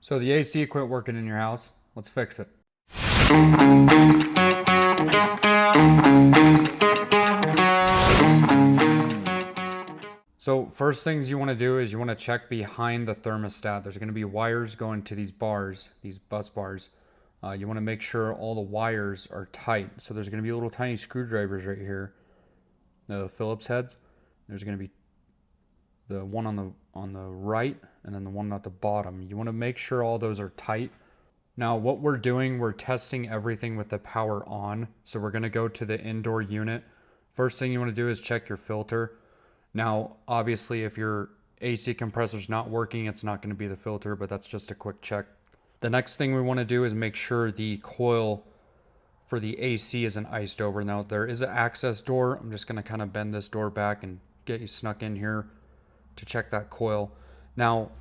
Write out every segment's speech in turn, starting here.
So the AC quit working in your house. Let's fix it. So first things you want to do is you want to check behind the thermostat. There's going to be wires going to these bars, these bus bars. You want to make sure all the wires are tight. So there's going to be little tiny screwdrivers right here, the Phillips heads. There's going to be the one on the right and then the one at the bottom. You want to make sure all those are tight. Now what we're doing, we're testing everything with the power on. So we're going to go to the indoor unit. First thing you want to do is check your filter. Now obviously if your AC compressor is not working, it's not going to be the filter, but that's just a quick check. The next thing we want to do is make sure the coil for the AC isn't iced over. Now there is an access door. I'm just going to kind of bend this door back and get you snuck in here to check that coil. Now,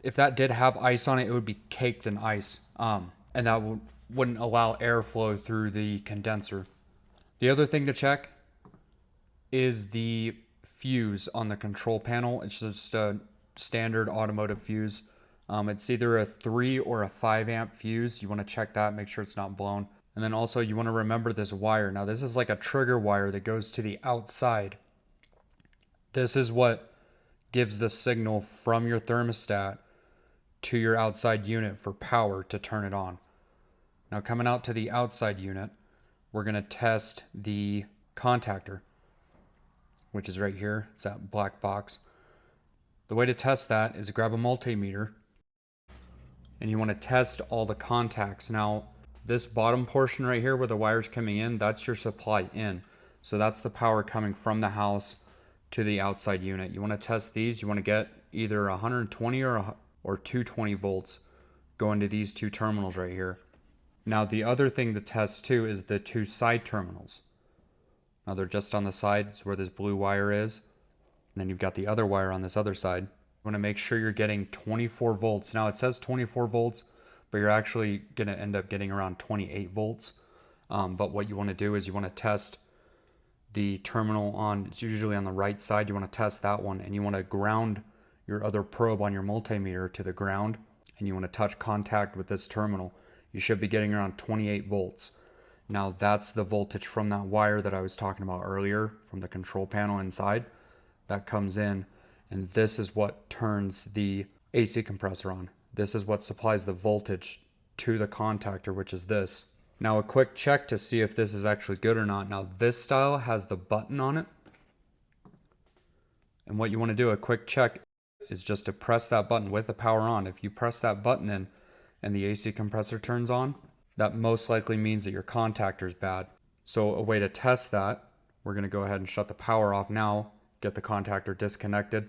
if that did have ice on it, it would be caked in ice, and that wouldn't allow airflow through the condenser. The other thing to check is the fuse on the control panel. It's just a standard automotive fuse. It's either a 3 or a 5 amp fuse. You want to check that, make sure it's not blown. And then also you want to remember this wire. Now this is like a trigger wire that goes to the outside. This is what gives the signal from your thermostat to your outside unit for power to turn it on. Now coming out to the outside unit, we're going to test the contactor, which is right here. It's that black box. The way to test that is grab a multimeter and you want to test all the contacts. Now this bottom portion right here where the wire's coming in, that's your supply in. So that's the power coming from the house to the outside unit. You want to test these. You want to get either 120 or 220 volts going to these two terminals right here. Now the other thing to test too is the two side terminals. Now they're just on the sides where this blue wire is. And then you've got the other wire on this other side. You want to make sure you're getting 24 volts. Now it says 24 volts, but you're actually going to end up getting around 28 volts. But what you want to do is you want to test the terminal on, it's usually on the right side. You want to test that one and you want to ground your other probe on your multimeter to the ground and you want to touch contact with this terminal. You should be getting around 28 volts. Now that's the voltage from that wire that I was talking about earlier from the control panel inside. That comes in and this is what turns the AC compressor on. This is what supplies the voltage to the contactor, which is this. Now a quick check to see if this is actually good or not. Now this style has the button on it. And what you want to do, a quick check, is just to press that button with the power on. If you press that button in and the AC compressor turns on, that most likely means that your contactor is bad. So a way to test that, we're going to go ahead and shut the power off now, get the contactor disconnected,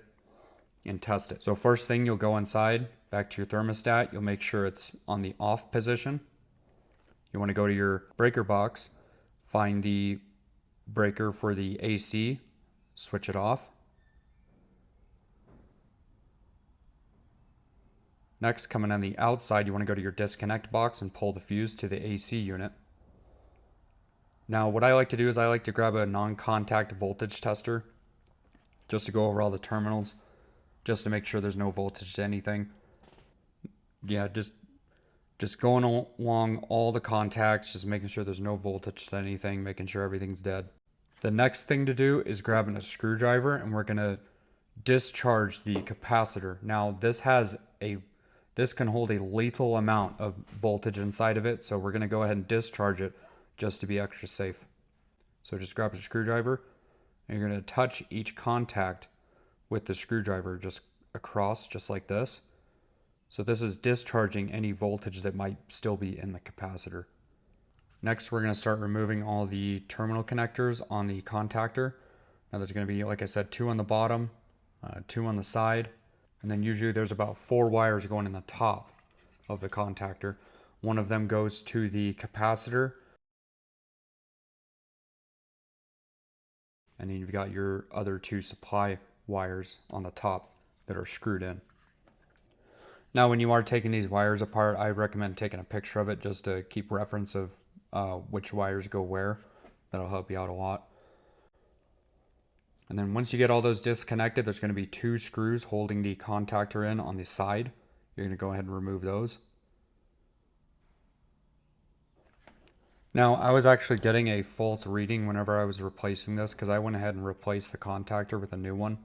and test it. So first thing, you'll go inside, back to your thermostat. You'll make sure it's on the off position. You want to go to your breaker box, find the breaker for the AC, switch it off. Next, coming on the outside, you want to go to your disconnect box and pull the fuse to the AC unit. Now, what I like to do is I like to grab a non-contact voltage tester just to go over all the terminals, just to make sure there's no voltage to anything. Yeah, just going along all the contacts, just making sure there's no voltage to anything, making sure everything's dead. The next thing to do is grabbing a screwdriver and we're going to discharge the capacitor. Now this can hold a lethal amount of voltage inside of it, so we're going to go ahead and discharge it just to be extra safe. So just grab a screwdriver and you're going to touch each contact with the screwdriver just across, just like this. So this is discharging any voltage that might still be in the capacitor. Next, we're going to start removing all the terminal connectors on the contactor. Now there's going to be, like I said, 2 on the bottom, 2 on the side, and then usually there's about 4 wires going in the top of the contactor. One of them goes to the capacitor, and then you've got your other 2 supply wires on the top that are screwed in. Now when you are taking these wires apart, I recommend taking a picture of it just to keep reference of which wires go where. That'll help you out a lot. And then once you get all those disconnected, there's going to be 2 screws holding the contactor in on the side. You're going to go ahead and remove those. Now, I was actually getting a false reading whenever I was replacing this because I went ahead and replaced the contactor with a new one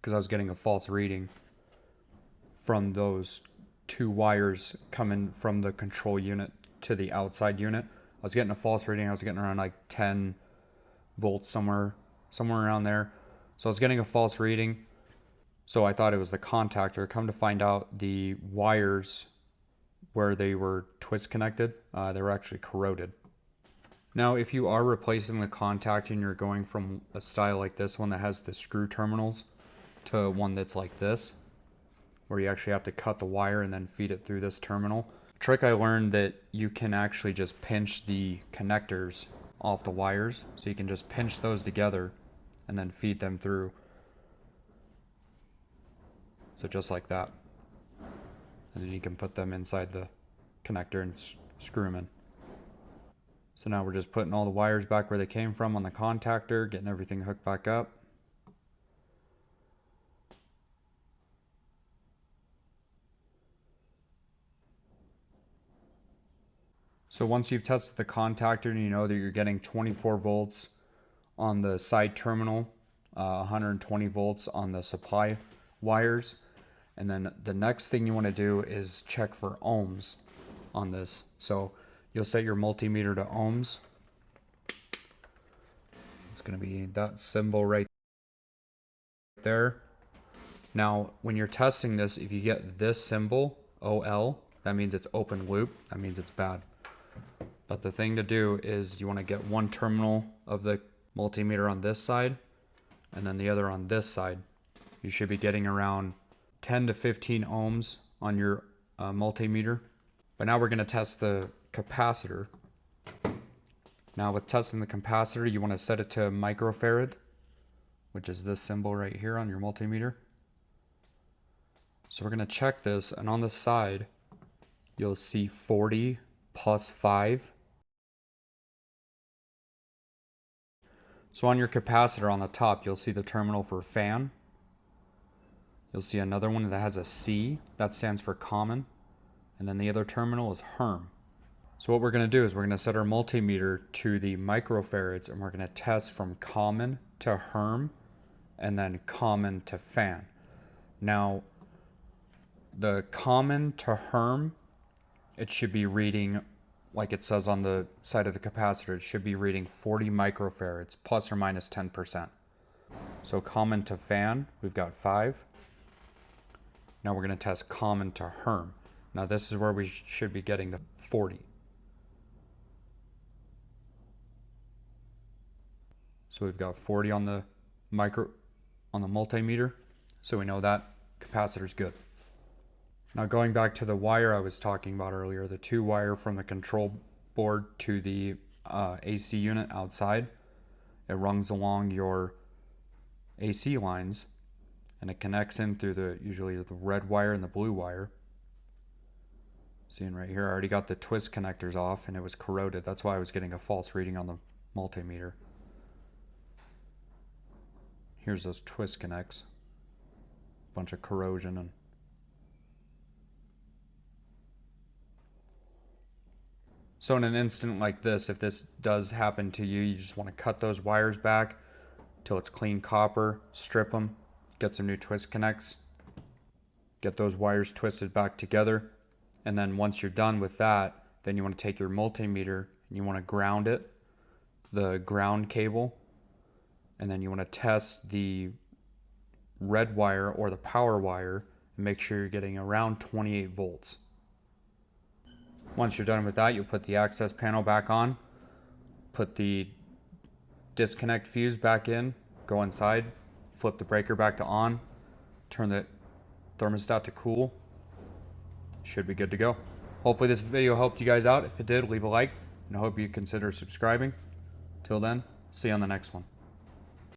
because I was getting a false reading from those two wires coming from the control unit to the outside unit. I was getting a false reading. I was getting around like 10 volts somewhere around there. So I was getting a false reading. So I thought it was the contactor. Come to find out, the wires where they were twist connected, they were actually corroded. Now, if you are replacing the contactor and you're going from a style like this one that has the screw terminals to one that's like this, where you actually have to cut the wire and then feed it through this terminal. Trick I learned that you can actually just pinch the connectors off the wires. So you can just pinch those together and then feed them through. So just like that. And then you can put them inside the connector and screw them in. So now we're just putting all the wires back where they came from on the contactor, getting everything hooked back up. So once you've tested the contactor and you know that you're getting 24 volts on the side terminal, 120 volts on the supply wires, and then the next thing you want to do is check for ohms on this. So you'll set your multimeter to ohms. It's going to be that symbol right there. Now, when you're testing this, if you get this symbol, OL, that means it's open loop. That means it's bad. But the thing to do is you want to get one terminal of the multimeter on this side and then the other on this side. You should be getting around 10 to 15 ohms on your multimeter. But now we're going to test the capacitor. Now with testing the capacitor, you want to set it to microfarad, which is this symbol right here on your multimeter. So we're going to check this, and on the side, you'll see 40 plus 5. So on your capacitor on the top, you'll see the terminal for fan. You'll see another one that has a C, that stands for common. And then the other terminal is Herm. So what we're going to do is we're going to set our multimeter to the microfarads, and we're going to test from common to Herm and then common to fan. Now, the common to Herm, it should be reading, like it says on the side of the capacitor, it should be reading 40 microfarads plus or minus 10%. So common to fan, we've got 5. Now we're going to test common to Herm. Now this is where we should be getting the 40. So we've got 40 on the multimeter. So we know that capacitor's good. Now going back to the wire I was talking about earlier, the 2 wire from the control board to the AC unit outside, it runs along your AC lines and it connects in through usually the red wire and the blue wire. Seeing right here, I already got the twist connectors off and it was corroded. That's why I was getting a false reading on the multimeter. Here's those twist connects. Bunch of corrosion and so in an instant like this, if this does happen to you, you just want to cut those wires back till it's clean copper, strip them, get some new twist connects, get those wires twisted back together, and then once you're done with that, then you want to take your multimeter and you want to ground it, the ground cable, and then you want to test the red wire or the power wire and make sure you're getting around 28 volts. Once you're done with that, you'll put the access panel back on, put the disconnect fuse back in, go inside, flip the breaker back to on, turn the thermostat to cool. Should be good to go. Hopefully this video helped you guys out. If it did, leave a like, and I hope you consider subscribing. Till then, see you on the next one.